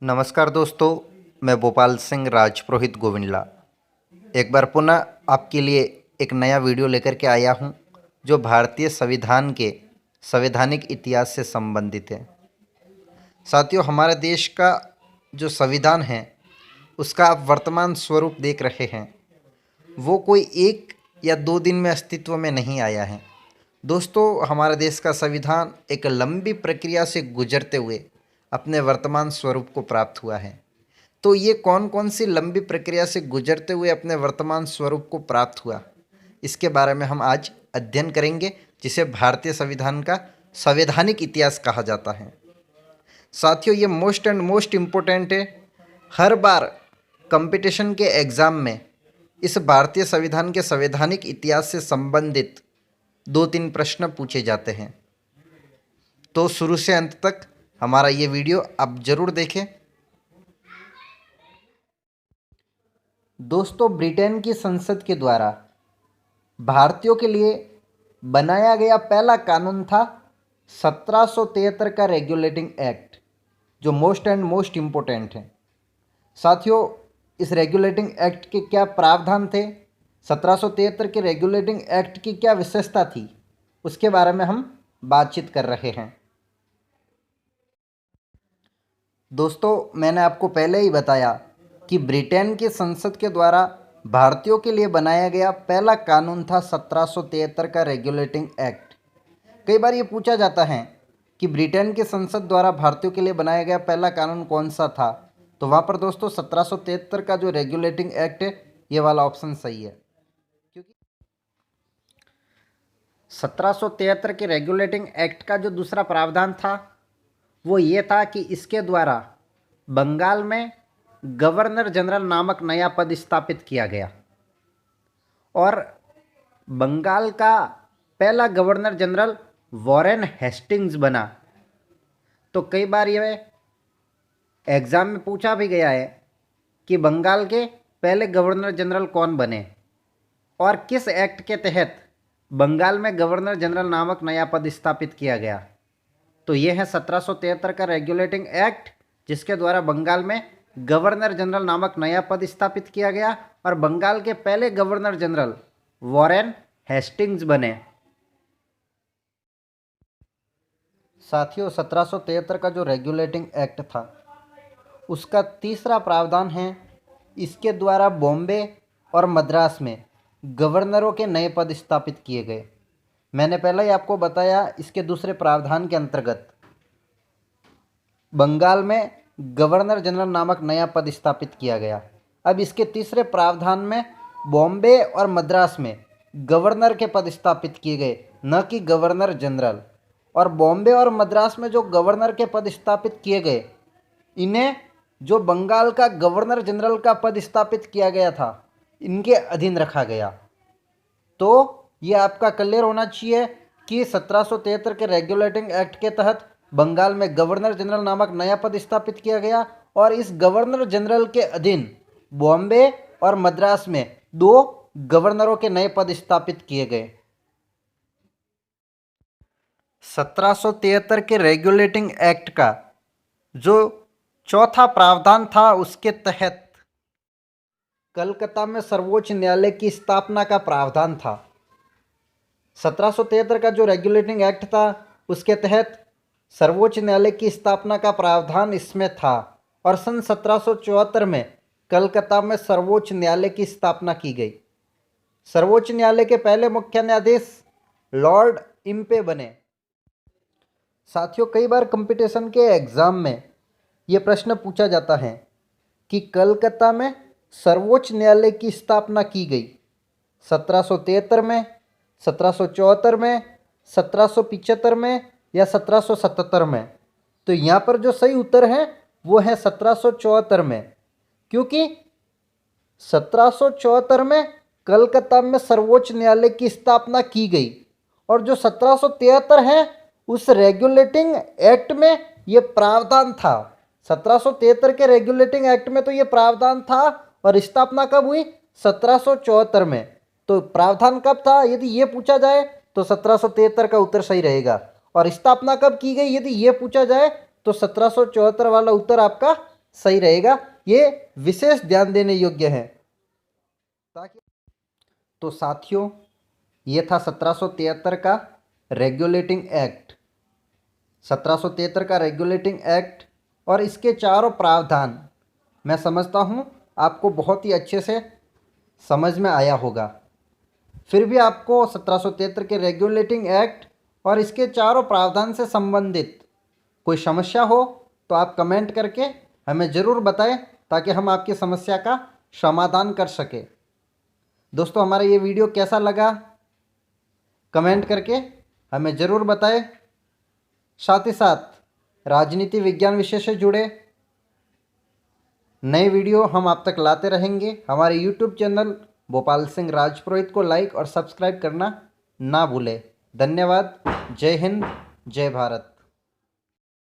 नमस्कार दोस्तों, मैं भोपाल सिंह राजपुरोहित गोविंदला एक बार पुनः आपके लिए एक नया वीडियो लेकर के आया हूं, जो भारतीय संविधान के संवैधानिक इतिहास से संबंधित है। साथियों, हमारे देश का जो संविधान है उसका आप वर्तमान स्वरूप देख रहे हैं, वो कोई एक या दो दिन में अस्तित्व में नहीं आया है। दोस्तों, हमारे देश का संविधान एक लंबी प्रक्रिया से गुजरते हुए अपने वर्तमान स्वरूप को प्राप्त हुआ है। तो ये कौन कौन सी लंबी प्रक्रिया से गुजरते हुए अपने वर्तमान स्वरूप को प्राप्त हुआ, इसके बारे में हम आज अध्ययन करेंगे, जिसे भारतीय संविधान का संवैधानिक इतिहास कहा जाता है। साथियों, ये मोस्ट इम्पोर्टेंट है। हर बार कंपटीशन के एग्ज़ाम में इस भारतीय संविधान के संवैधानिक इतिहास से संबंधित 2-3 प्रश्न पूछे जाते हैं। तो शुरू से अंत तक हमारा ये वीडियो आप ज़रूर देखें। दोस्तों, ब्रिटेन की संसद के द्वारा भारतीयों के लिए बनाया गया पहला कानून था 1773 का रेगुलेटिंग एक्ट, जो मोस्ट इम्पोर्टेंट है। साथियों, इस रेगुलेटिंग एक्ट के क्या प्रावधान थे, 1773 के रेगुलेटिंग एक्ट की क्या विशेषता थी, उसके बारे में हम बातचीत कर रहे हैं। दोस्तों, मैंने आपको पहले ही बताया कि ब्रिटेन की संसद के द्वारा भारतीयों के लिए बनाया गया पहला कानून था 1773 का रेगुलेटिंग एक्ट। कई बार ये पूछा जाता है कि ब्रिटेन की संसद द्वारा भारतीयों के लिए बनाया गया पहला कानून कौन सा था, तो वहाँ पर दोस्तों 1773 का जो रेगुलेटिंग एक्ट है, ये वाला ऑप्शन सही है। क्योंकि 1773 के रेगुलेटिंग एक्ट का जो दूसरा प्रावधान था वो ये था कि इसके द्वारा बंगाल में गवर्नर जनरल नामक नया पद स्थापित किया गया और बंगाल का पहला गवर्नर जनरल वॉरेन हेस्टिंग्स बना। तो कई बार ये एग्ज़ाम में पूछा भी गया है कि बंगाल के पहले गवर्नर जनरल कौन बने और किस एक्ट के तहत बंगाल में गवर्नर जनरल नामक नया पद स्थापित किया गया। तो ये है 1773 का रेगुलेटिंग एक्ट, जिसके द्वारा बंगाल में गवर्नर जनरल नामक नया पद स्थापित किया गया और बंगाल के पहले गवर्नर जनरल वॉरेन हेस्टिंग्स बने। साथियों, 1773 का जो रेगुलेटिंग एक्ट था उसका तीसरा प्रावधान है, इसके द्वारा बॉम्बे और मद्रास में गवर्नरों के नए पद स्थापित किए गए। मैंने पहले ही आपको बताया, इसके दूसरे प्रावधान के अंतर्गत बंगाल में गवर्नर जनरल नामक नया पद स्थापित किया गया। अब इसके तीसरे प्रावधान में बॉम्बे और मद्रास में गवर्नर के पद स्थापित किए गए, न कि गवर्नर जनरल। और बॉम्बे और मद्रास में जो गवर्नर के पद स्थापित किए गए, इन्हें जो बंगाल का गवर्नर जनरल का पद स्थापित किया गया था, इनके अधीन रखा गया। तो ये आपका क्लियर होना चाहिए कि 1773 के रेगुलेटिंग एक्ट के तहत बंगाल में गवर्नर जनरल नामक नया पद स्थापित किया गया और इस गवर्नर जनरल के अधीन बॉम्बे और मद्रास में 2 गवर्नरों के नए पद स्थापित किए गए। 1773 के रेगुलेटिंग एक्ट का जो चौथा प्रावधान था, उसके तहत कलकत्ता में सर्वोच्च न्यायालय की स्थापना का प्रावधान था। 1773 का जो रेगुलेटिंग एक्ट था, उसके तहत सर्वोच्च न्यायालय की स्थापना का प्रावधान इसमें था और सन 1774 में कलकत्ता में सर्वोच्च न्यायालय की स्थापना की गई। सर्वोच्च न्यायालय के पहले मुख्य न्यायाधीश लॉर्ड इम्पे बने। साथियों, कई बार कंपटीशन के एग्ज़ाम में ये प्रश्न पूछा जाता है कि कलकत्ता में सर्वोच्च न्यायालय की स्थापना की गई 1773 में, 1774 में, 1775 में या 1777 में। तो यहाँ पर जो सही उत्तर है वो है 1774 में, क्योंकि 1774 में कलकत्ता में सर्वोच्च न्यायालय की स्थापना की गई और जो 1773 है उस रेगुलेटिंग एक्ट में ये प्रावधान था। 1773 के रेगुलेटिंग एक्ट में तो ये प्रावधान था और स्थापना कब हुई? 1774 में। तो प्रावधान कब था, यदि ये पूछा जाए तो 1773 का उत्तर सही रहेगा। और स्थापना कब की गई, यदि ये पूछा जाए तो 1774 वाला उत्तर आपका सही रहेगा, ये विशेष ध्यान देने योग्य है। ताकि तो साथियों, ये था 1773 का रेगुलेटिंग एक्ट। 1773 का रेगुलेटिंग एक्ट और इसके चारों प्रावधान मैं समझता हूँ आपको बहुत ही अच्छे से समझ में आया होगा। फिर भी आपको 1773 के रेगुलेटिंग एक्ट और इसके चारों प्रावधान से संबंधित कोई समस्या हो तो आप कमेंट करके हमें ज़रूर बताएं, ताकि हम आपकी समस्या का समाधान कर सकें। दोस्तों, हमारा ये वीडियो कैसा लगा कमेंट करके हमें ज़रूर बताएं। साथ ही साथ राजनीति विज्ञान विषय से जुड़े नए वीडियो हम आप तक लाते रहेंगे। हमारे यूट्यूब चैनल भोपाल सिंह राजपुरोहित को लाइक और सब्सक्राइब करना ना भूलें। धन्यवाद। जय हिंद, जय भारत।